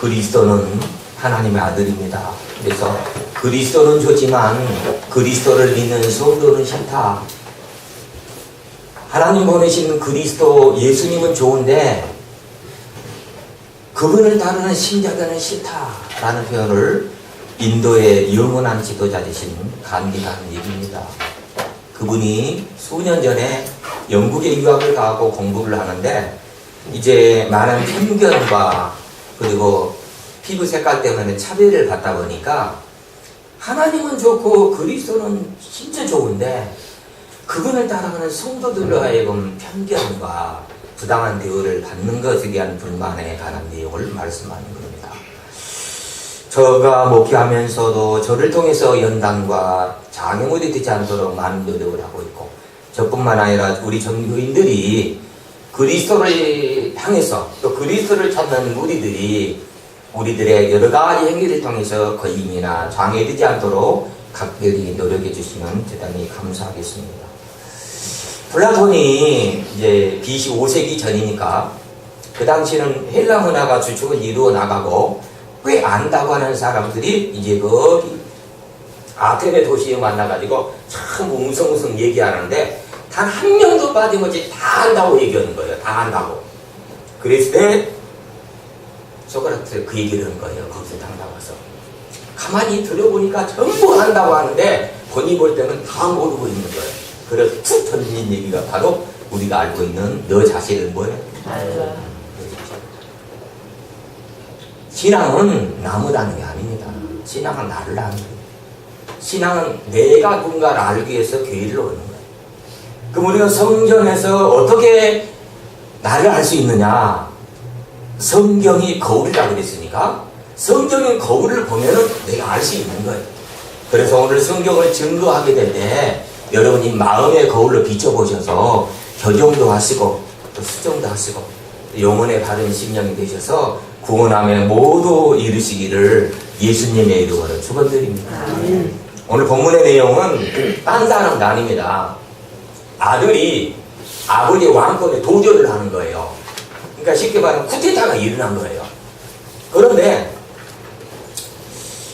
그리스도는 하나님의 아들입니다. 그래서 그리스도는 좋지만 그리스도를 믿는 성도는 싫다. 하나님 보내신 그리스도 예수님은 좋은데 그분을 따르는 신자들은 싫다라는 표현을 인도의 영원한 지도자 되신 간디가 하는 얘기입니다. 그분이 수년 전에 영국에 유학을 가고 공부를 하는데 이제 많은 편견과 그리고 피부 색깔 때문에 차별을 받다 보니까 하나님은 좋고 그리스도는 진짜 좋은데 그분을 따라가는 성도들로 하여금 편견과 부당한 대우를 받는 것에 대한 불만에 관한 내용을 말씀하는 겁니다. 저가 목회하면서도 저를 통해서 연단과 장애물이 되지 않도록 많은 노력을 하고 있고 저뿐만 아니라 우리 전교인들이 그리스도를 향해서 또 그리스도를 찾는 무리들이 우리들의 여러 가지 행위를 통해서 걸림이나 장애되지 않도록 각별히 노력해 주시면 대단히 감사하겠습니다. 플라톤이 이제 BC 5세기 전이니까 그 당시는 헬라 문화가 주축을 이루어 나가고 꽤 안다고 하는 사람들이 이제 거기 아테네 도시에 만나가지고 참 웅성웅성 얘기하는데 단 한 명도 빠짐없이 다 안다고 얘기하는 거예요. 다 안다고. 그랬을 때 소크라테스 그 얘기를 한 거예요. 거기서 당나와서. 가만히 들어보니까 전부 안다고 하는데 본인이 볼 때는 다 모르고 있는 거예요. 그래서 툭 던진 얘기가 바로 우리가 알고 있는 너 자신은 뭐예요? 신앙은 나무라는 게 아닙니다. 신앙은 나를 아는 거예요. 신앙은 내가 누군가를 알기 위해서 교회를 오는 거예요. 그럼 우리가 성경에서 어떻게 나를 알 수 있느냐? 성경이 거울이라고 그랬으니까 성경의 거울을 보면은 내가 알 수 있는 거예요. 그래서 오늘 성경을 증거하게 될 때 여러분이 마음의 거울로 비춰보셔서 교정도 하시고 또 수정도 하시고 영혼의 바른 심령이 되셔서 구원함에 모두 이루시기를 예수님의 이름으로 축원드립니다. 오늘 본문의 내용은 딴 사람도 아닙니다. 아들이 아버지의 왕권에 도전을 하는 거예요. 그러니까 쉽게 말하면 쿠데타가 일어난 거예요. 그런데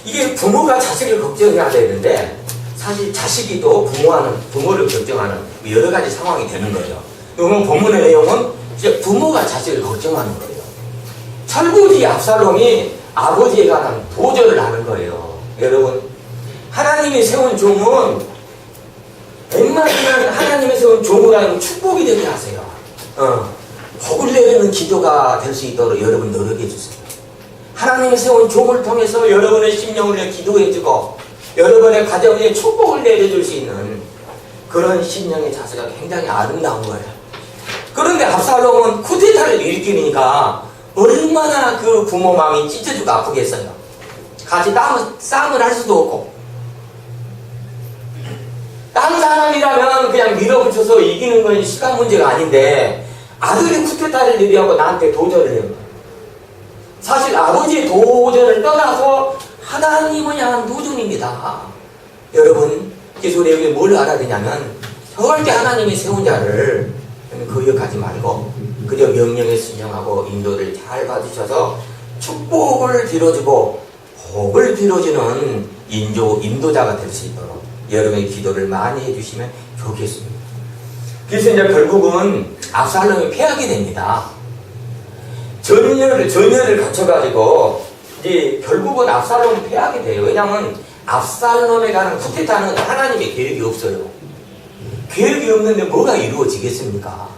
이게 부모가 자식을 걱정해야 되는데 사실 자식이 또 부모를 걱정하는 여러 가지 상황이 되는 거예요. 오늘 본문의 내용은 이제 부모가 자식을 걱정하는 거예요. 철부지 압살롬이 아버지에 관한 도전을 하는 거예요. 여러분, 하나님이 세운 종은 웬만하면 하나님이 세운 종을 하면 축복이 되게 하세요. 복을 내리는 기도가 될 수 있도록 여러분 노력해 주세요. 하나님이 세운 종을 통해서 여러분의 심령을 위해 기도해주고 여러분의 가정에 축복을 내려줄 수 있는 그런 심령의 자세가 굉장히 아름다운 거예요. 그런데 압살롬은 쿠데타를 일으키니까 얼마나 그 부모 마음이 찢어지고 아프겠어요. 같이 싸움을 할 수도 없고 다른 사람이라면 그냥 밀어붙여서 이기는 건 시간 문제가 아닌데 아들이 쿠데타를 일으키고 나한테 도전을 해요. 사실 아버지의 도전을 떠나서 하나님을 향한 도전입니다. 여러분, 그래서 우리 뭘 알아야 되냐면 절대 하나님이 세운 자를 거역하지 말고 그저 명령에 순종하고 인도를 잘 받으셔서 축복을 빌어주고 복을 빌어주는 인도자가 될 수 있도록 여러분의 기도를 많이 해주시면 좋겠습니다. 그래서 이제 결국은 압살롬이 패하게 됩니다. 전열을 갖춰가지고 이제 결국은 압살롬은 패하게 돼요. 왜냐하면 압살롬에 관한 쿠데타는 하나님의 계획이 없어요. 계획이 없는데 뭐가 이루어지겠습니까?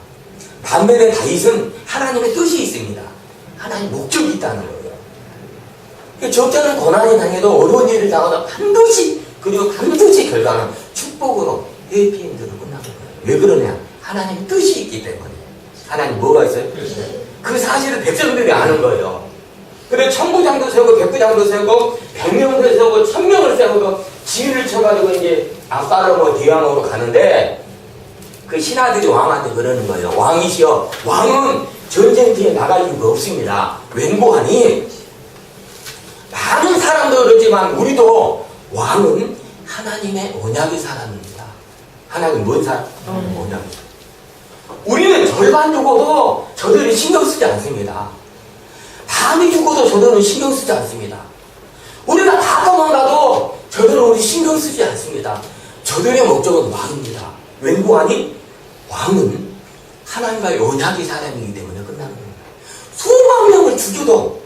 반면에 다윗은 하나님의 뜻이 있습니다. 하나님 목적이 있다는 거예요. 적잖은 고난이 당해도 어려운 일을 당하도 반드시 결과는 축복으로 해피엔드로 끝나는 거예요. 왜 그러냐? 하나님의 뜻이 있기 때문에. 하나님 뭐가 있어요? 그 사실을 백성들이 아는 거예요. 그래 천부장도 세우고 백부장도 세우고 100명도 세우고 1000명을 세우고 지휘를 쳐가지고 이제 압살롬 대왕으로 가는데 그 신하들이 왕한테 그러는 거예요. 왕이시여, 왕은 전쟁터에 나갈 이유가 없습니다. 웬고하니 많은 사람도 그렇지만 우리도 왕은 하나님의 언약의 사람입니다. 하나님 뭔 사람? 언약. 우리는 절반 죽어도 저들이 신경 쓰지 않습니다. 다 남이 죽어도 저들은 신경 쓰지 않습니다. 우리가 다 도망가도 저들은 우리 신경 쓰지 않습니다. 저들의 목적은 왕입니다. 왠고 하니? 왕은 하나님과의 언약의 사람이기 때문에 끝나는 겁니다. 수만 명을 죽여도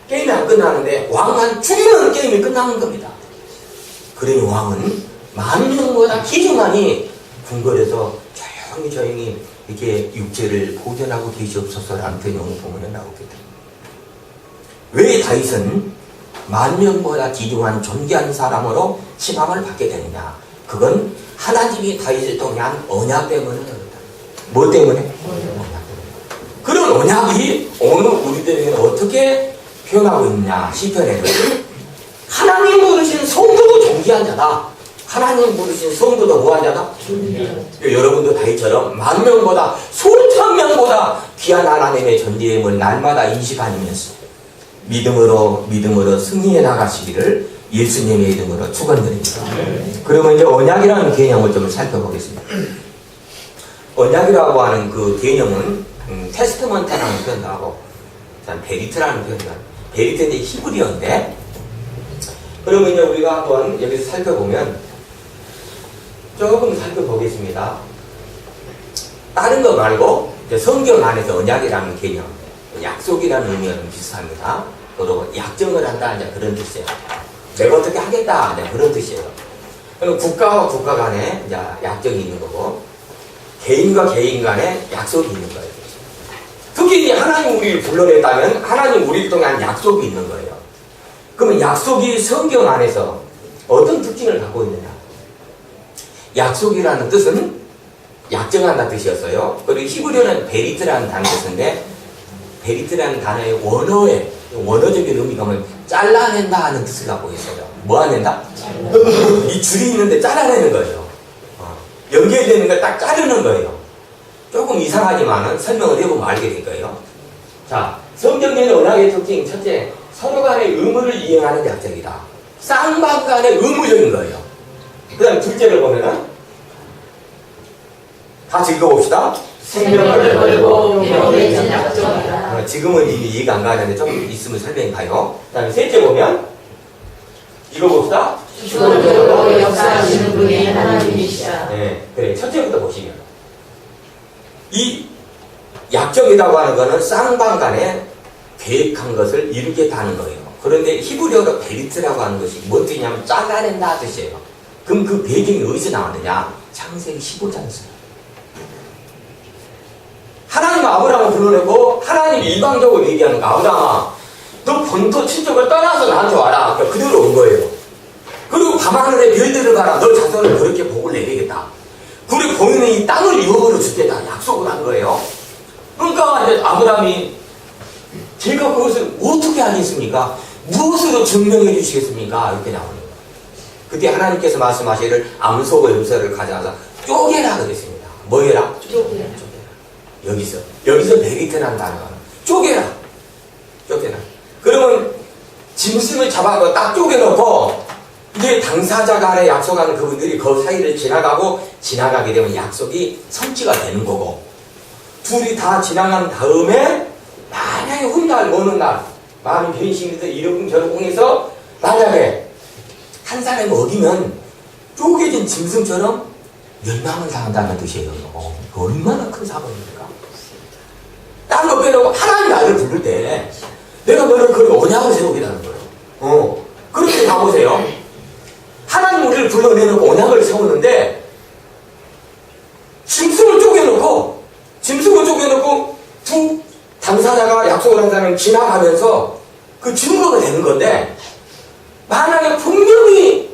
게임이 안 끝나는데 왕만 죽이면 게임이 끝나는 겁니다. 그러니 왕은 만 명보다 기중하니 궁궐에서 조용히 이렇게 육체를 보존하고 계시옵소서라는 그 영어 보면은 나오거든요. 왜 다윗은 만 명보다 귀중한 존귀한 사람으로 칭함을 받게 되느냐? 그건 하나님이 다윗을 통해 한 언약 때문에 그렇다. 뭐 때문에? 언약 때문에. 그런 언약이 오늘 우리들에게는 어떻게 표현하고 있느냐? 시편에는 하나님 부르신 성도도 존귀한 자다. 하나님 부르신 성도도 뭐한 자다? 여러분도 다윗처럼 만 명보다 수천 명보다 귀한 하나님의 존재임을 날마다 인식하면서 믿음으로 승리해 나가시기를 예수님의 이름으로 축원드립니다. 그러면 이제 언약이라는 개념을 좀 살펴보겠습니다. 언약이라고 하는 그 개념은 테스트먼트라는 표현도 하고 베리트라는 표현도 하고 베리트는 히브리어인데 그러면 이제 우리가 한번 여기서 살펴보면 조금 살펴보겠습니다. 다른 거 말고 이제 성경 안에서 언약이라는 개념, 약속이라는 의미는 비슷합니다. 그리고 약정을 한다 이제 그런 뜻이에요. 내가 어떻게 하겠다 이제 그런 뜻이에요. 그럼 국가와 국가 간에 이제 약정이 있는 거고 개인과 개인 간에 약속이 있는 거예요. 특히 하나님 우리를 불러냈다면 하나님 우리를 통한 약속이 있는 거예요. 그러면 약속이 성경 안에서 어떤 특징을 갖고 있느냐? 약속이라는 뜻은 약정한다는 뜻이었어요. 그리고 히브리어는 베리트라는 단어 뜻인데 베리트라는 단어의 원어적인 의미가 뭐냐면 잘라낸다 하는 뜻을 갖고 있어요. 뭐 하낸다? 이 줄이 있는데 잘라내는 거예요. 연결되는 걸 딱 자르는 거예요. 조금 이상하지만 설명을 해보면 알게 될 거예요. 자, 성경에는 언약의 특징 첫째, 서로 간의 의무를 이행하는 약정이다. 쌍방 간의 의무적인 거예요. 그 다음 둘째를 보면은 같이 읽어봅시다. 생명을 걸고 맺은 약정이다. 지금은 이해가 안 가는데 좀 있으면 설명이 가요. 그 다음에 셋째 보면 읽어봅시다. 주권적으로 역사하시는 분이 하나님이시다. 네, 그래. 첫째부터 보시면 이 약정이라고 하는 거는 쌍방 간에 계획한 것을 이루겠다는 거예요. 그런데 히브리어로 베리트라고 하는 것이 뭔 뜻이냐면 잘라낸다 뜻이에요. 그럼 그 배경이 어디서 나왔느냐? 창세기 15장에서. 하나님 아브라함을 불러내고 하나님이 일방적으로 얘기하는 거. 아브라함아, 너 본토 친척을 떠나서 나한테 와라. 그러니까 그대로 온 거예요. 그리고 밤하늘에 별들을 봐라. 너 자손을 그렇게 복을 내리겠다. 그리고 보이는 이 땅을 유업으로 주겠다. 약속을 한 거예요. 그러니까 이제 아브라함이 제가 그것을 어떻게 하겠습니까? 무엇으로 증명해 주시겠습니까? 이렇게 나오는 거예요. 그때 하나님께서 말씀하시기를 암소와 염소를 가져와서 쪼개라 그랬습니다. 뭐 해라? 쪼개라. 여기서 베리트라는 단어가 쪼개라. 그러면 짐승을 잡아서 딱 쪼개놓고 이제 당사자 간에 약속하는 그분들이 그 사이를 지나가게 되면 약속이 성취가 되는 거고 둘이 다 지나간 다음에 만약에 훗날 어느 날 많은 변신이든 이러쿵저러쿵 해서 만약에 한 사람이 어기면 쪼개진 짐승처럼 멸망을 당한다는 뜻이에요. 얼마나 큰 사건입니까? 딴 거 빼놓고 하나님 나를 부를 때 내가 너를 그 언약을 세우겠다는 거예요. 그렇게 가보세요. 하나님 우리를 불러내놓고 언약을 세우는데 짐승을 쪼개놓고 두 당사자가 약속을 한 사람이 지나가면서 그 증거가 되는 건데 만약에 분명히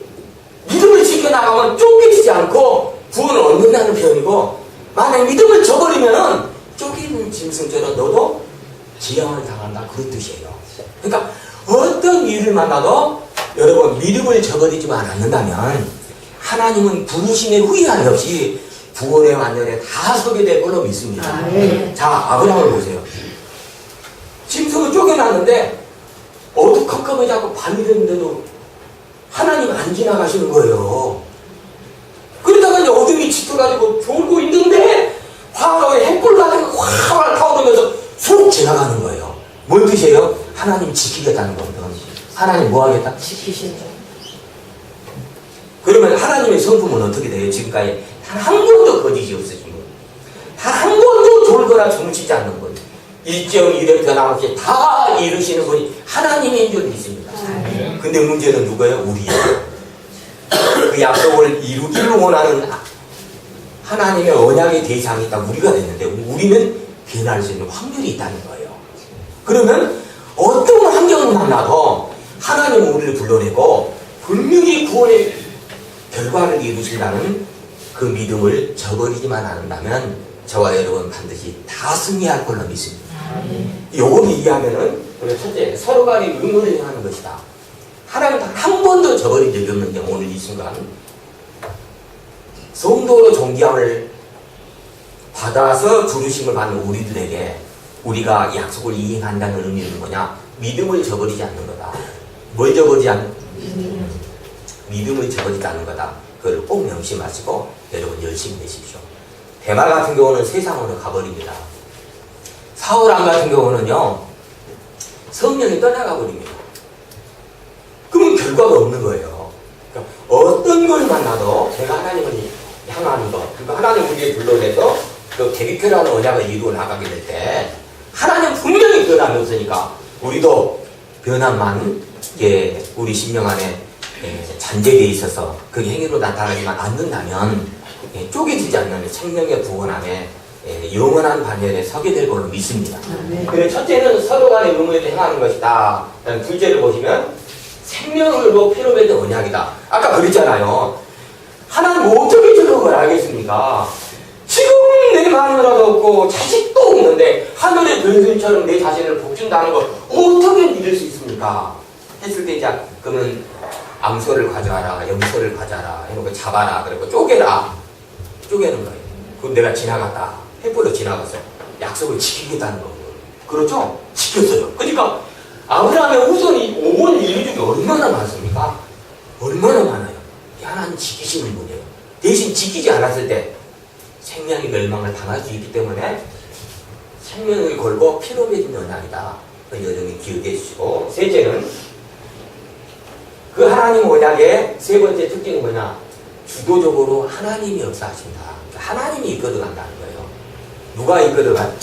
믿음을 지켜나가면 쫓기지 않고 구원을 얻는다는 표현이고 만약에 믿음을 저버리면은 쫓기는 짐승처럼 너도 지형을 당한다 그런 뜻이에요. 그러니까 어떤 일을 만나도 여러분 믿음을 저버리지만 않는다면 하나님은 부르심에 후회함이 없이 구원의 완전에 다 서게 될 걸로 믿습니다. 자, 아브라함을 보세요. 짐승을 쪼개놨는데 어두컴컴해지고 밤이 됐는데도 하나님 안 지나가시는 거예요. 그러다가 이제 어둠이 짙어가지고 졸고 있는데 화로에 햇불 같은 거 확 타오르면서 쑥 지나가는 거예요. 뭔 뜻이에요? 하나님 지키겠다는 거거든. 하나님 뭐 하겠다? 지키신다. 그러면 하나님의 성품은 어떻게 돼요? 지금까지 단 한 번도 거짓이 없으신 분. 단 한 번도 졸거나 정치지 않는 분. 일정 이력 변함없이 다 이루시는 분이 하나님인 줄 믿습니다. 근데 문제는 누구예요? 우리예요. 그 약속을 이루기를 원하는 하나님의 언약의 대상이 딱 우리가 됐는데 우리는 변할 수 있는 확률이 있다는 거예요. 그러면 어떤 환경을 만나도 하나님은 우리를 불러내고 분명히 구원의 결과를 이루신다는 그 믿음을 저버리지만 않는다면 저와 여러분 반드시 다 승리할 걸로 믿습니다. 요걸 이해하면은 우리 첫째 서로 간에 의무를 하는 것이다. 하나님 단 한 번도 저버린 적이 없는데 오늘 이 순간 성도로 존귀함을 받아서 부르심을 받는 우리들에게 우리가 약속을 이행한다는 의미는 뭐냐? 믿음을 저버리지 않는 거다. 뭘 저버리지 않는? 믿음을 저버리지 않는 거다. 그걸 꼭 명심하시고 여러분 열심히 되십시오. 대마 같은 경우는 세상으로 가버립니다. 사울왕 같은 경우는요, 성령이 떠나가 버립니다. 그러면 결과가 없는 거예요. 그러니까 어떤 걸 만나도 제가 하나님을 향하는 것, 그리고 하나님 우리를 불러내서 그 데비표라는 언약을 이루어 나가게 될 때 하나님 분명히 변함이 없으니까 우리도 변함만 우리 심령 안에 잔재되어 있어서 그 행위로 나타나지만 않는다면 쪼개지지 않는 생명의 구원함에 영원한 반열에 서게 될 걸로 믿습니다. 그래서 첫째는 서로 간의 의무를 행하는 것이다. 둘째를 보시면 생명으로 피로 맺은 언약이다. 아까 그랬잖아요. 하나님 어떻게 저런 걸 알겠습니까? 지금 내 마누라도 없고 자식도 없는데 하늘의 별들처럼 내 자신을 복준다는 걸 어떻게 믿을 수 있습니까? 했을 때 이제 그러면 암소를 가져와라, 염소를 가져와라, 해놓고 잡아라, 그리고 쪼개라. 쪼개는 거예요. 그럼 내가 지나갔다. 횃불로 지나가서 약속을 지키겠다는 거예요. 그렇죠? 지켰어요. 그러니까 아브라함의 후손이 온 인류 중에 얼마나 많습니까? 얼마나 많아요. 하나님 지키시는 분이에요. 대신 지키지 않았을 때 생명이 멸망을 당할 수 있기 때문에 생명을 걸고 피로 맺은 언약이다. 여러분이 기억해 주시고, 셋째는 그 하나님 언약의 세 번째 특징은 뭐냐? 주도적으로 하나님이 역사하신다. 하나님이 이끌어간다는 거예요. 누가 이끌어간?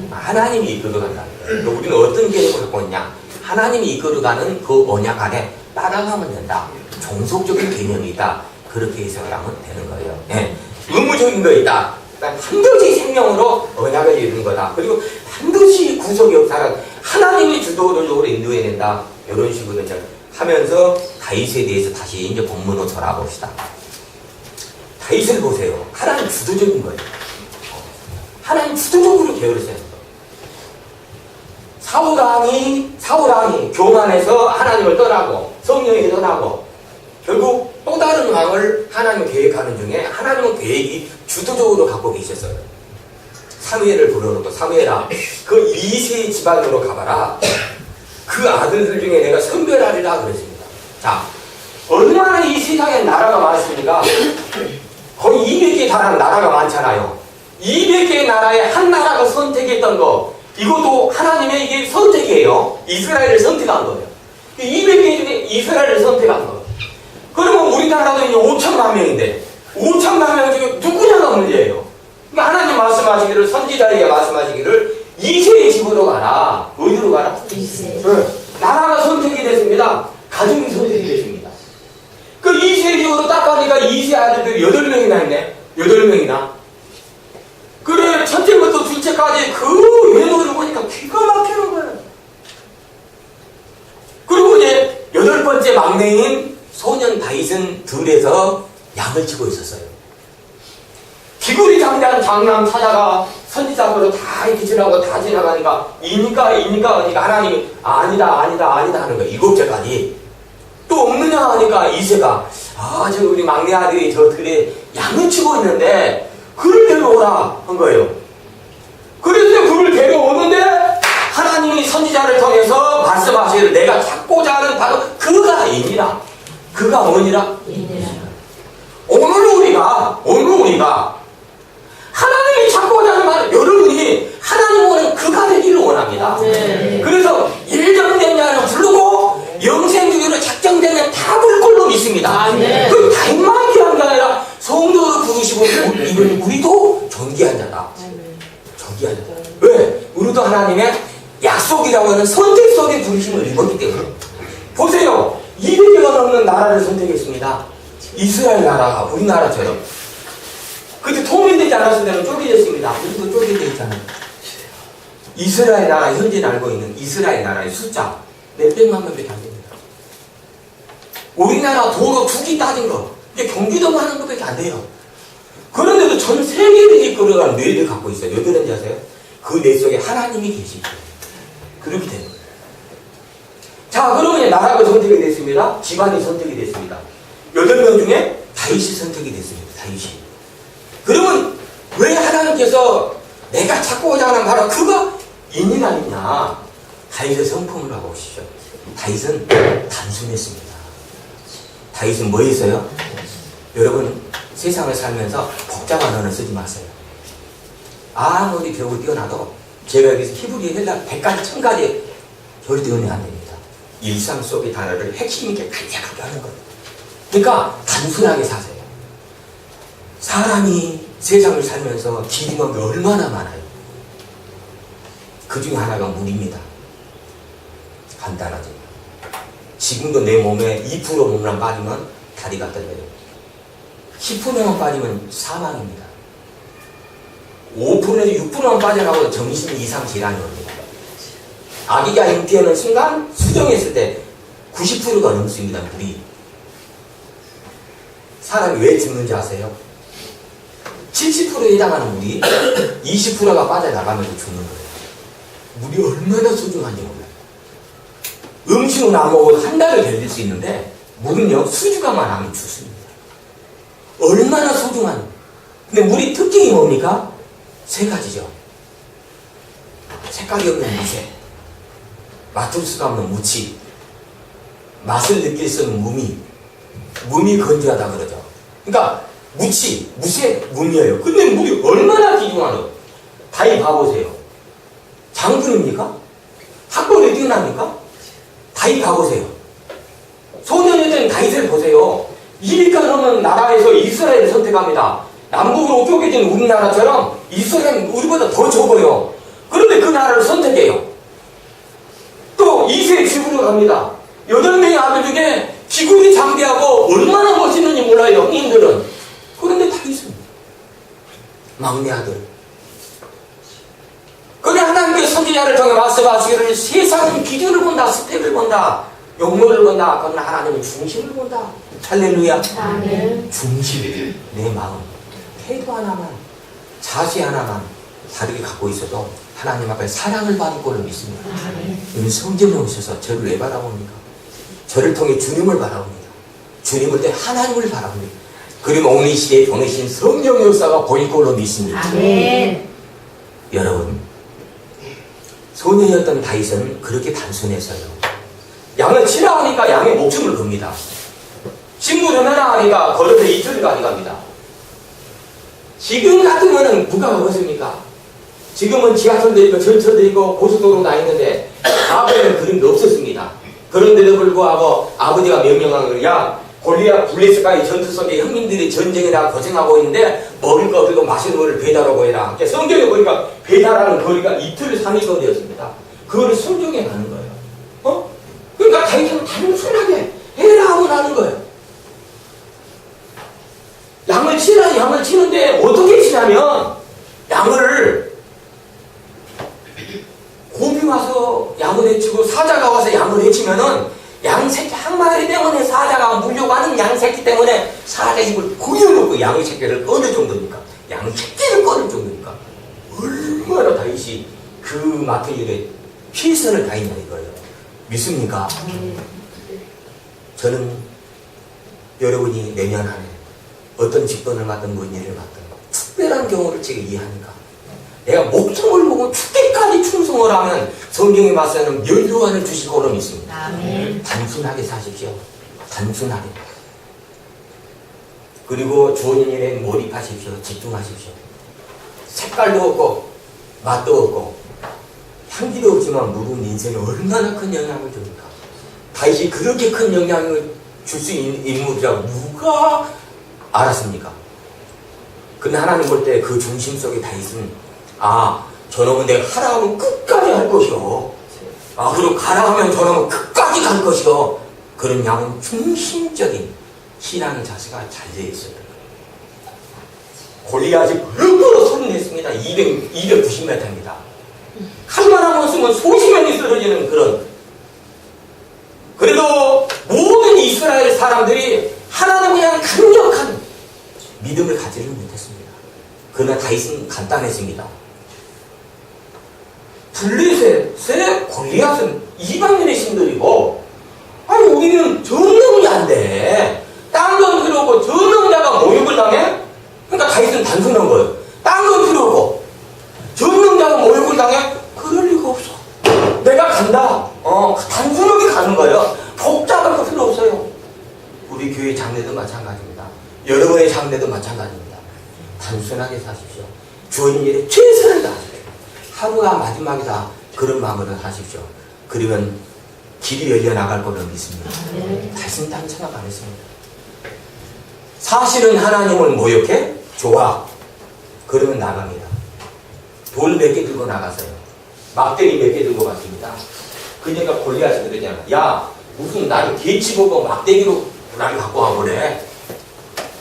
하나님이 이끌어간다는 거예요. 그러니까 우리는 어떤 개념을 갖고 있냐? 하나님이 이끌어가는 그 언약 안에 따라가면 된다. 종속적인 개념이 있다. 그렇게 해석을 하면 되는 거예요. 네. 의무적인 거 있다. 반드시 생명으로 언약을 이루는 거다. 그리고 반드시 구속 역사를 하나님이 주도적으로 인도해낸다. 이런 식으로 이제 하면서 다윗에 대해서 다시 이제 본문으로 돌아봅시다. 다윗을 보세요. 하나님 주도적인 거예요. 하나님 주도적으로 계획하시는 거예요. 사울왕이 교만해서 하나님을 떠나고 성령이 떠나고 결국 또 다른 왕을 하나님이 계획하는 중에 하나님은 계획이 주도적으로 갖고 계셨어요. 사무엘을 불러놓고 사무엘아 그 이세 집안으로 가봐라. 그 아들들 중에 내가 선별하리라 그랬습니다. 자, 얼마나 이 세상에 나라가 많습니까? 거의 200개에 달하는 나라가 많잖아요. 200개의 나라에 한 나라가 선택했던 거, 이것도 하나님의 이게 선택이에요. 이스라엘을 선택한 거예요. 200개 중에 이스라엘을 선택한 거예요. 그러면 우리나라도 이제 5천만 명인데 5천만 명 중에 누구냐가 문제예요. 그러니까 하나님 말씀하시기를, 선지자에게 말씀하시기를 이세의 집으로 가라. 어디로 가라? 이세. 나라가 선택이 됐습니다. 가정이 선택이 됐습니다. 그 이세 집으로 딱 가니까 이세 아들들이 8명이나 있네. 8명이나. 그래, 첫째부터 둘째까지 그 외모를 보니까 기가 막히는 거예요. 그리고 이제 8번째 막내인 소년 다윗은 들에서 양을 치고 있었어요. 기구리 장남 찾아가 선지자로 다 이렇게 지나고 다 지나가니까 이니까 하니까 하나님이 아니다 하는 거예요. 7째까지. 또 없느냐 하니까 이세가 저 우리 막내 아들이 저 들에 양을 치고 있는데 그를 데려오라 한 거예요. 그래서 그를 데려오는데 하나님이 선지자를 통해서 말씀하시기를 내가 찾고자 하는 바로 그가 아니라 그가 뭐니라? 오늘 우리가 하나님이 찾고자 하는 말, 여러분이 하나님 오는 그가 되기를 원합니다. 네. 그래서 하나님의 약속이라고 하는 선택 속에 부르심을 입었기 때문에 보세요. 200개가 넘는 나라를 선택했습니다. 이스라엘 나라가 우리나라처럼 그때 통일되지 않았을 때는 쪼개졌습니다. 우리도 쪼개져 있잖아요. 이스라엘 나라 현재 알고 있는 이스라엘 나라의 숫자 몇백만 명밖에 안 됩니다. 우리나라 도로 2기 따진 거 이게 경기도만 하는 것밖에 안 돼요. 그런데도 전 세계를 이끌어가는 뇌를 갖고 있어요. 왜 그런지 아세요? 그 뇌 속에 하나님이 계시기 때문에 그렇게 되는 거예요. 자, 그러면 나라가 선택이 됐습니다. 집안이 선택이 됐습니다. 8명 중에 다윗이 선택이 됐습니다. 다윗이. 그러면 왜 하나님께서 내가 찾고자 하는 바로 그가 있는 아니냐? 다윗의 성품을 하고 오시죠. 다윗은 단순했습니다. 다윗은 뭐 했어요? 여러분 세상을 살면서 복잡한 언어 쓰지 마세요. 아무리 배우고 뛰어나도 제가 여기서 히브리 헬라 100가지 1000가지 절대 은혜 안 됩니다. 일상 속의 단어를 핵심 있게 간략하게 하는 거예요. 그러니까 단순하게 사세요. 사람이 세상을 살면서 길이는 게 얼마나 많아요. 그 중에 하나가 물입니다. 간단하죠. 지금도 내 몸에 2% 몸만 빠지면 다리가 떨려요. 10%만 빠지면 사망입니다. 5%에서 6%만 빠져나가도 정신 이상 질환이 옵니다. 아기가 잉태하는 순간 수정했을 때 90%가 넘습니다. 물이. 사람이 왜 죽는지 아세요? 70%에 해당하는 물이 20%가 빠져나가면서 죽는 거예요. 물이 얼마나 소중한지 몰라요. 음식은 안 먹어도 한 달을 견딜 수 있는데 물은요 수주간만 하면 죽습니다. 얼마나 소중한. 근데 물이 특징이 뭡니까? 3가지죠. 색깔이 없는 무색, 맡을 수가 없는 무치, 맛을 느낄 수 없는 무미. 무미 건조하다 그러죠. 그러니까 무치, 무색, 무미예요. 근데 물이 얼마나 귀중하노? 다윗 봐보세요. 장군입니까? 학벌이 뛰어납니까? 다윗 봐보세요. 소년이던 다윗을 보세요. 200가 넘는 나라에서 이스라엘을 선택합니다. 남북으로 쪼개진 우리나라처럼 이스라엘은 우리보다 더 적어요. 그런데 그 나라를 선택해요. 또 2세의 지구로 갑니다. 8명의 아들 중에 기구리 장비하고 얼마나 멋있는지 몰라요. 형님들은. 그런데 다윗은 막내 아들. 그래 하나님께 선지자를 통해 말씀하시기를 세상은 기준을 본다. 스펙을 본다. 용모를 본다. 그러나 하나님은 중심을 본다. 할렐루야. 아멘. 중심. 내 마음. 태도 하나만, 자세 하나만 다르게 갖고 있어도 하나님 앞에 사랑을 받을 걸로 믿습니다. 이는 성전에 오셔서 저를 왜 바라봅니까? 저를 통해 주님을 바라봅니다. 주님을 때 하나님을 바라봅니다. 그리고 오늘 이 시대에 보내신 성령 역사가 보일 걸로 믿습니다. 아멘. 여러분, 소년이었던 다윗은 그렇게 단순했어요. 양을 치라 하니까 양의 목숨을 겁니다. 식물을 하나 하니까 걸어서 이틀 가져갑니다. 지금 같으면은 누가 먹었습니까? 지금은 지하철도 있고 전철도 있고 고속도로도 다 있는데 과거에는 그런 게 없었습니다. 그런데도 불구하고 아버지가 명령한 거예요. 야, 골리앗 블레셋과의 전투 속에 형님들이 전쟁이라 고생하고 있는데 먹을 거 그리고 마실 거를 배달하고 해라. 성경에 보니까 배달하는 거리가 이틀 3일 거리였습니다. 그거를 순종해 가는 거예요. 그러니까 다윗은 단순하게 해라 하고 나는 거예요. 양을 치라, 양을 치는데 어떻게 치냐면 양을 곰이 와서 양을 해치고 사자가 와서 양을 해치면은 양 새끼 한 마리 때문에 사자가 물려가는 양 새끼 때문에 사자 입을 구겨놓고 양 새끼를 꺼낼 정도니까, 양 새끼를 꺼낼 정도니까 얼마나 다윗이 그 맡은 일에 최선을 다했냐 이거예요. 믿습니까? 저는 여러분이 내년 안에 어떤 직분을 맡든 뭔 일을 맡든 특별한 경우를 제가 이해하니까 내가 목숨을 보고 죽기까지 충성을 하면 성경에 맞서는 면류관을 주실 거로 믿습니다. 아멘. 단순하게 사십시오. 단순하게. 그리고 주어진 일에 몰입하십시오. 집중하십시오. 색깔도 없고 맛도 없고 향기도 없지만 물은 인생에 얼마나 큰 영향을 줍니까? 다윗이 그렇게 큰 영향을 줄 수 있는 인물이라고 누가 알았습니까? 근데 하나님 볼 때 그 중심 속에 다윗은 저놈은 내가 하라 하면 끝까지 할 것이요. 아, 그리고 가라 하면 저놈은 끝까지 갈 것이요. 그런 양은 중심적인 신앙의 자세가 잘 되어 있어요. 골리앗이 벌벌어 소리냈습니다. 290m입니다. 칼만 한 번 쓰면 수십 명이 쓰러지는 그런. 그래도 모든 이스라엘 사람들이 하나는 그냥 강력한 믿음을 가지를 못했습니다. 그러나 다윗은 간단했습니다. 블레셋의 골리앗은 이방인의 신들이고, 아니 우리는 전능이 안 돼. 딴 건 필요 없고 전능자가 모욕을 당해? 그러니까 다윗은 단순한 거예요. 딴 건 필요 없고 전능자가 모욕을 당해? 그럴 리가 없어. 내가 간다. 단순하게 가는 거예요. 복잡할 거 필요 없어요. 우리 교회 장례도 마찬가지입니다. 여러분의 장례도 마찬가지입니다. 단순하게 사십시오. 주어진 일에 최선을 다하십시오. 하루가 마지막이다. 그런 마음으로 사십시오. 그러면 길이 열려나갈 거를 믿습니다. 다시는 딴 생각 안 했습니다. 사실은 하나님을 모욕해? 좋아. 그러면 나갑니다. 돌 몇 개 들고 나가서요. 막대기 몇 개 들고 갔습니다. 그러니까 골리앗이 그러잖아. 야, 무슨 나를 개치 보고 막대기로 나를 갖고 와보래.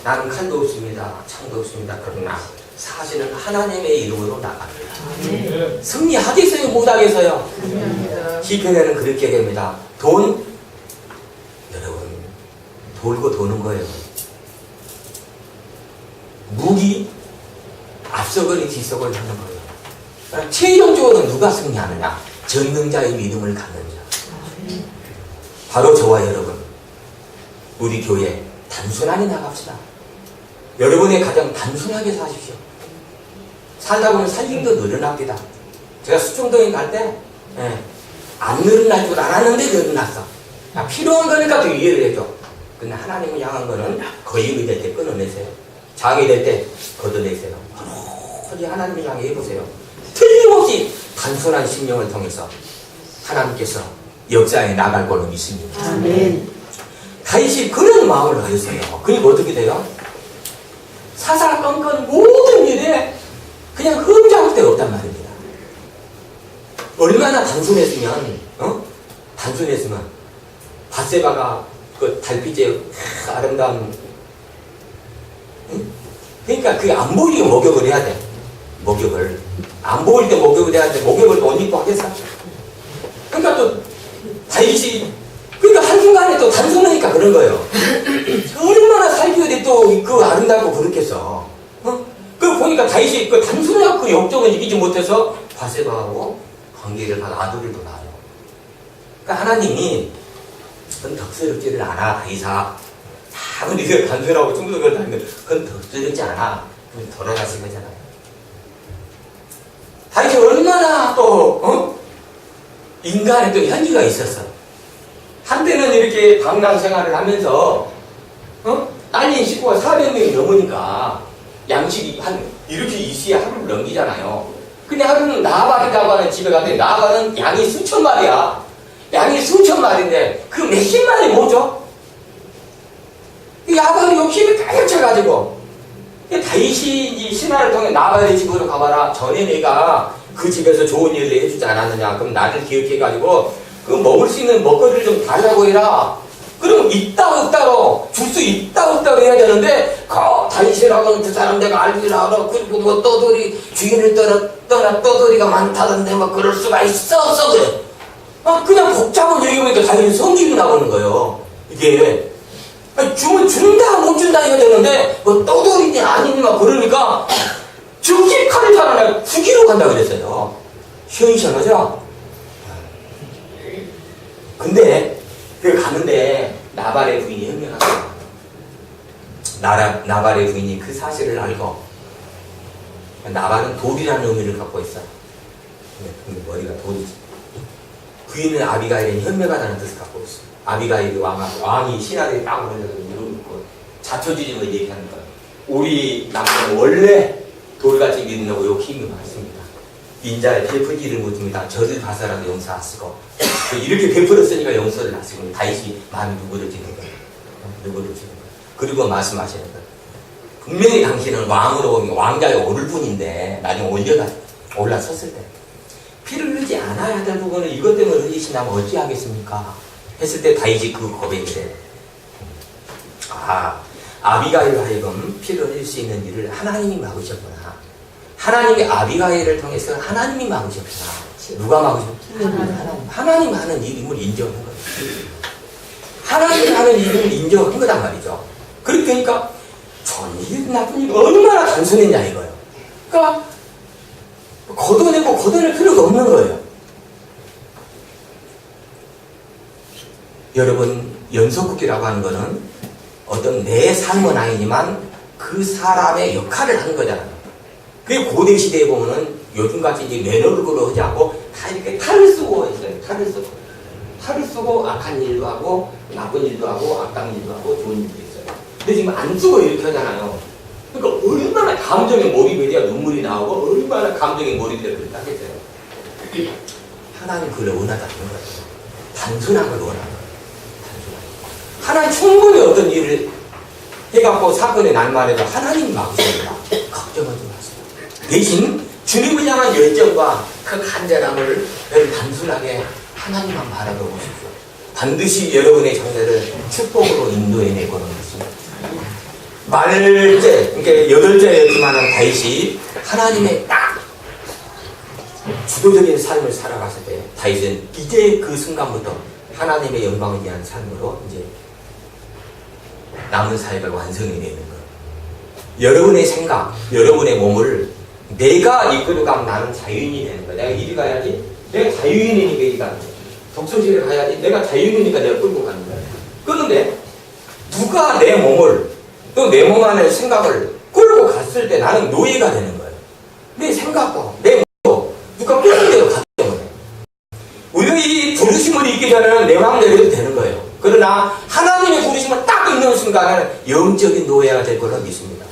나는 칼도 없습니다. 창도 없습니다. 그러나 사실은 하나님의 이름으로 나갑니다. 승리하겠어요? 못하겠어요? 시편에는 그렇게 됩니다. 여러분, 돌고 도는 거예요. 무기, 앞서거리 뒤서거리 하는 거예요. 그러니까 최종적으로 누가 승리하느냐? 전능자의 믿음을 갖는 자. 바로 저와 여러분, 우리 교회 단순하게 나갑시다. 여러분의 가정 단순하게 사십시오. 살다 보면 살림도 늘어납니다. 제가 수중동에 갈 때 안 늘어날 줄 알았는데 늘어났어. 필요한 거니까 더 이해를 해줘. 근데 하나님을 향한 거는 거의 될 때 끊어내세요. 장이 될 때 걷어내세요. 그러니 하나님을 향해 해보세요. 틀림없이 단순한 심령을 통해서 하나님께서 역사에 나갈 걸로 믿습니다. 아멘. 다윗이 그런 마음을 가졌어요. 그리고 어떻게 돼요? 사사건건 모든 일에 그냥 흠잡을 데가 없단 말입니다. 얼마나 단순했으면, 단순했으면 밧세바가 그 달빛의 아름다운, 그러니까 그게 안 보이게 목욕을 해야 돼. 목욕을. 안 보일 때 목욕을 해야 돼. 목욕을 못 입고 하겠어? 그러니까 또 다윗이, 그러니까 한순간에 또 단순하니까 그런 거예요. 얼마나 살기에 또 그 아름답고 그렇겠어. 그 보니까 다윗이 그 단순하고 그 욕정을 이기지 못해서 밧세바하고 관계를 한 아들을 더 낳아요. 그러니까 하나님이 그건 덕스럽지를 않아, 다윗아. 아무리 그 단순하고 충분한 걸 다니는데 그건 덕스럽지 않아. 그건 돌아가신 거잖아요. 다윗이 얼마나 또 인간의 또 현기가 있었어. 한때는 이렇게 방랑 생활을 하면서 딸린 식구가 400명이 넘으니까 양식이 이렇게 이시에 하루를 넘기잖아요. 근데 하루는 나발이라고 하는 집에 갔더니 나발은 양이 수천 마리야. 양이 수천 마리인데 그 몇십 마리 뭐죠? 야발은 욕심이 가득 차가지고 다윗이 이 신화를 통해 나발의 집으로 가봐라. 전에 내가 그 집에서 좋은 일을 해주지 않았느냐. 그럼 나를 기억해가지고 그 먹을 수 있는 먹거리를 좀 달라고 해라. 그럼 있다 없다로 줄 수 있다 없다로 해야 되는데 다윗이라고는 그 사람 내가 알기라 알아. 그리고 뭐 떠돌이 주인을 떠나 떠돌이가 많다던데 뭐 그럴 수가 있어 그래. 그냥 복잡한 얘기보니까 다윗이 성질이 나오는 거예요. 이게 주면 준다 못 준다 해야 되는데 뭐 떠돌이니 아니니 막 그러니까 즉시 칼을 달아내고 죽이러 간다 그랬어요. 시원시원하죠? 근데 그 가는데 나발의 부인이 현명하다. 나발의 부인이 그 사실을 알고, 나발은 돌이라는 의미를 갖고 있어. 근데 머리가 돌이지. 부인은 아비가일은 현명하다는 뜻을 갖고 있어. 아비가일이 왕이 신하들이 딱 올려서 이러고 자초지림을 얘기하는 거야. 우리 남편은 원래 돌같이 믿는다고 요 힘이 많습니다. 인자의 베풀기를 못합니다. 저를 봐서라도 용서하시고 이렇게 베풀었으니까 용서를 하시고 다윗이 마음이 누그러지는 거예요. 누그러지는 거예요. 그리고 말씀하시는 거예요. 분명히 당신은 왕으로 왕자에 오를 뿐인데 나중에 올라섰을 때 피를 흘리지 않아야 될 부분을 이것 때문에 흘리신다면 어찌하겠습니까? 했을 때 다윗이 그 고백을 해요. 아비가일로 하여금 피를 흘릴 수 있는 일을 하나님이 막으셨구나. 하나님이 아비가일을 통해서 하나님이 막으셨구나. 누가 막으셨구나? 하나님 하는 일임을 인정한 거예요. 하나님 하는 일임을 인정한 거단 말이죠. 그러니까 좋은 일, 나쁜 일 얼마나 단순했냐 이거예요. 그러니까 걷어내고 걷어낼 필요가 없는 거예요. 여러분, 연속극기라고 하는 거는 어떤 내 삶은 아니지만 그 사람의 역할을 하는 거잖아요. 그게 고대 시대에 보면은 요즘같이 이제 매너를 하지 않고 다 이렇게 탈을 쓰고 있어요. 탈을 쓰고 악한 일도 하고 나쁜 일도 하고 악당 일도 하고 좋은 일도 있어요. 근데 지금 안 쓰고 이렇게 하잖아요. 그러니까 얼마나 감정에 몰입이 돼야 눈물이 나오고 얼마나 감정에 몰입이 돼야 그렇게 하겠어요. 하나님 그걸 원하다는 거예요. 단순한 걸 원하는 거예요. 하나님 충분히 어떤 일을 해갖고 사건의 날말에도 하나님이 막으십니다. 걱정하지 마세요. 대신 주님을 향한 열정과 그 간절함을 늘 단순하게 하나님만 바라보십시오. 반드시 여러분의 자녀를 축복으로 인도해내고는 것입니다. 말째, 그러니까 8자였지만 다윗이 하나님의 딱 주도적인 삶을 살아갔을 때 다윗은 이제 그 순간부터 하나님의 영광을 위한 삶으로 이제 남은 사역을 완성해내는 거예요. 여러분의 생각, 여러분의 몸을 내가 이끌어가면 나는 자유인이 되는 거야. 내가 이리 가야지. 내가 자유인이니까 이리 가는 거야. 독서실에 가야지. 내가 자유인이니까 내가 끌고 가는 거야. 그런데 누가 내 몸을 또 내 몸 안에 생각을 끌고 갔을 때 나는 노예가 되는 거예요. 내 생각과 내 몸도 누가 끌는 대로 갔기 때문에 우리가 이 부르심을 잊기 전에는 내 마음대로 해도 되는 거예요. 그러나 하나님의 부르심을 딱 있는 순간에는 영적인 노예가 될 걸로 믿습니다.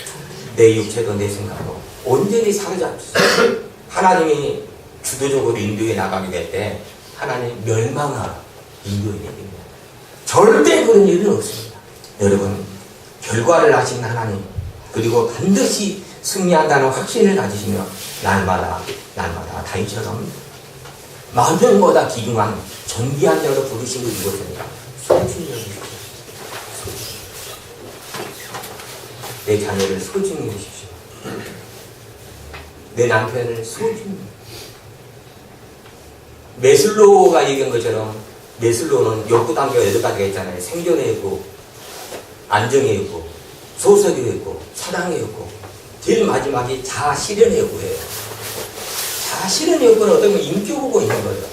내 육체도 내 생각도 온전히 사로잡혔어요. 하나님이 주도적으로 인도해 나가게 될 때 하나님 멸망하라 인도해 내립니다. 절대 그런 일은 없습니다. 여러분, 결과를 아시는 하나님, 그리고 반드시 승리한다는 확신을 가지시며 날마다 다윗처럼 만병보다 기중한 존귀한 자로 부르심을 입었습니다. 소중히 여기십시오. 내 자녀를 소중히 여기십시오. 내 남편을 소중히. 메슬로우가 얘기한 것처럼 메슬로우는 욕구 단계가 8가지가 있잖아요. 생존의 욕구, 안정의 욕구, 소속의 욕구, 사랑의 욕구. 제일 마지막이 자아실현의 욕구예요. 자아실현의 욕구는 어떤 건 인격보고 있는 거예요.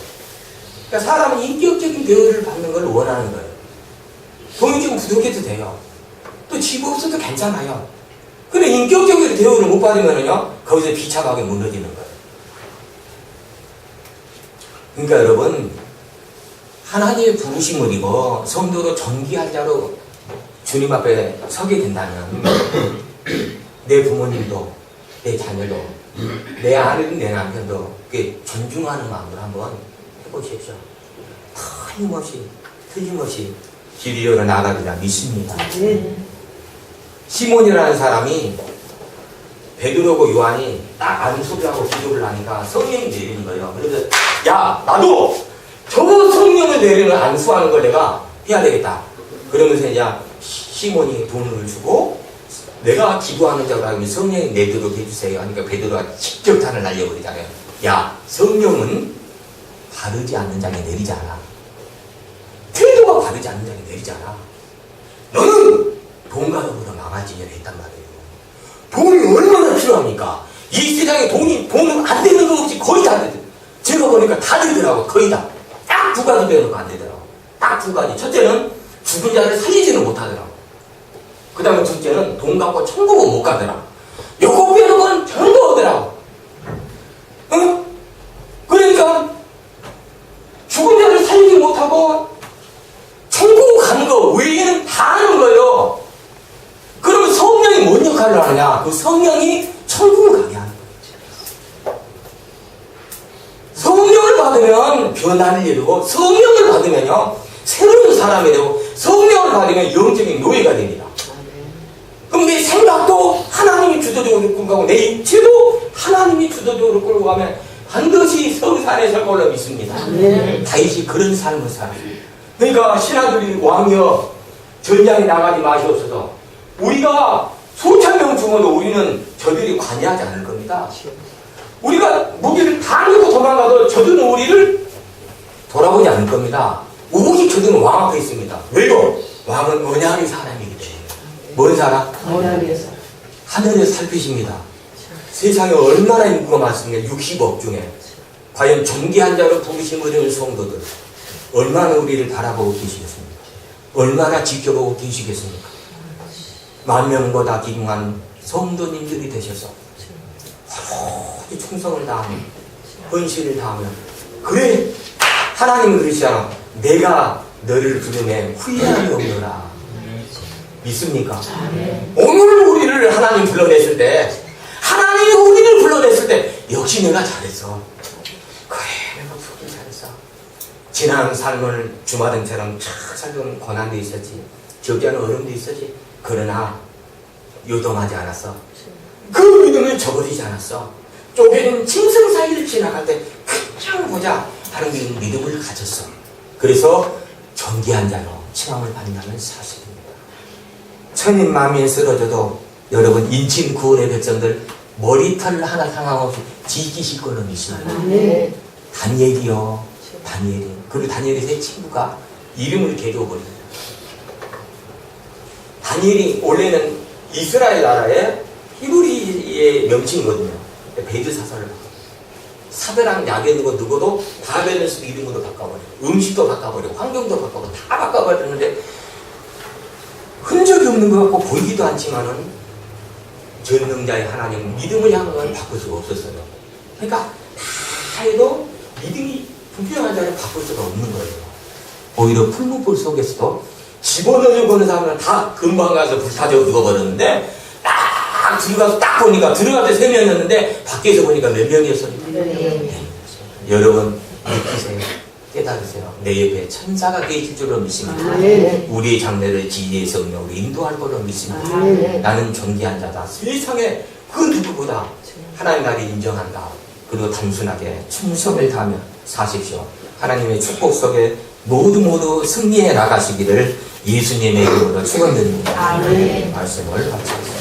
그러니까 사람은 인격적인 대우를 받는 걸 원하는 거예요. 돈이 좀 부족해도 돼요. 또 집 없어도 괜찮아요. 근데 인격적인 대우를 못 받으면요, 거기서 비참하게 무너지는 거예요. 그러니까 여러분, 하나님의 부르심을 입어 성도로 존귀한 자로 주님 앞에 서게 된다면 내 부모님도, 내 자녀도, 내 아내든 내 남편도 존중하는 마음으로 한번 해보십시오. 틀림없이 길 이어로 나가리라 믿습니다. 시몬이라는 사람이 베드로고 요한이 딱 안수하고 기도를 하니까 성령이 내리는 거예요. 그래서 야, 나도 저거 성령을 내리는 안수하는 걸 내가 해야 되겠다. 그러면서 이제 시몬이 돈을 주고 내가 기도하는 자로 하면 성령이 내도록 해주세요. 하니까 베드로가 직접 단을 날려버리잖아요. 야, 성령은 바르지 않는 자에 내리지 않아. 태도가 바르지 않는 자에 내리지 않아. 너는 돈가로부터 망아지냐 했단 말이에요. 돈이 얼마나 필요합니까? 이 세상에 돈은 안 되는 거 없이 거의 다 되더라고요. 제가 보니까 다 되더라고. 거의 다. 딱 2가지 배워놓고 안 되더라고. 딱 2가지. 첫째는 죽은 자를 살리지는 못하더라고. 그 다음에 둘째는 돈 갖고 천국은 못 가더라고. 요거 빼놓고는 전부 오더라고. 응? 그러니까 죽은 자를 살리지 못하고 천국 가는 거 외에는 다 하는 거예요. 그러면 성령이 뭔 역할을 하느냐? 그 성령이 천국을 가게 하는 거예요. 성령을 받으면 변화를 이루고, 성령을 받으면요 새로운 사람이 되고, 성령을 받으면 영적인 노예가 됩니다. 그럼 내 생각도 하나님 하나님이 주도적으로 끌고 가고 내 육체도 하나님이 주도적으로 끌고 가면 반드시 성산에 설 걸로 믿습니다. 다윗이 그런 삶을 살아요. 그러니까 신하들이 왕이여 전장에 나가지 마시옵소서. 우리가 수천 명 죽어도 우리는 저들이 관여하지 않을 겁니다. 우리가 무기를 다 놓고 도망가도 저들은 우리를 돌아보지 않을 겁니다. 오직 저들은 왕 앞에 있습니다. 왜요? 왕은 언약의 사람이기 때문에. 뭔 사람? 언약에서. 하늘에서 살피십니다. 세상에 얼마나 인구가 많습니까? 60억 중에. 과연 존귀한 자로 부르심 얻은 성도들 얼마나 우리를 바라보고 계시겠습니까? 얼마나 지켜보고 계시겠습니까? 10,000명보다 귀중한 성도님들이 되셔서 오로지 충성을 다하며 헌신을 다하며 그래 하나님은 그러시잖아. 내가 너를 부르매 후회함이 없노라. 믿습니까? 오늘 우리를 하나님 불러냈을 때 하나님이 우리를 불러냈을 때 역시 내가 잘했어. 그래 내가 그렇게 잘했어. 지난 삶을 주마등처럼 쫙 살던 고난도 있었지. 적지 않은 어려움도 있었지. 그러나 요동하지 않았어. 그 믿음을 저버리지 않았어. 쪼개진 짐승 사이를 지나갈 때 그냥 보자 하는 믿음을 가졌어. 그래서 존귀한 자로 칭함을 받는다는 사실입니다. 천인 만민이 쓰러져도 여러분 인친 구원의 백성들 머리털 하나 상관없이 지키실 걸로 믿습니다. 다니엘이요. 다니엘이. 그리고 다니엘의 세 친구가 이름을 개조해버립니다. 다니엘이 원래는 이스라엘 나라의 히브리의 명칭이거든요. 베드사사를 바꿔. 사배랑 약에 있는 거 누구도 바벨에서도 이름으로 바꿔버려. 음식도 바꿔버려. 환경도 바꿔버려. 다 바꿔버렸는데 흔적이 없는 것 같고 보이기도 않지만은 전능자의 하나님 믿음을 향한 바꿀 수가 없었어요. 그러니까 다 해도 믿음이 불평한 자를 바꿀 수가 없는 거예요. 오히려 풀무불 속에서도 집어넣으려고 하는 사람은 다 금방 가서 불타져 죽어버렸는데 딱 들어가서 딱 보니까 들어갈 때 3명이었는데 밖에서 보니까 몇 명이었어요? 여러분 느끼세요. 깨달으세요. 내 옆에 천사가 계실 줄로 믿습니다. 우리의 장래를 지혜의 성령으로 인도할 걸로 믿습니다. 나는 존귀한 자다. 세상에 그 누구보다 하나님 나를 인정한다. 그리고 단순하게 충성을 다하며 사십시오. 하나님의 축복 속에 모두 승리해 나가시기를 예수님의 이름으로 축원드립니다. 말씀을 마치겠습니다.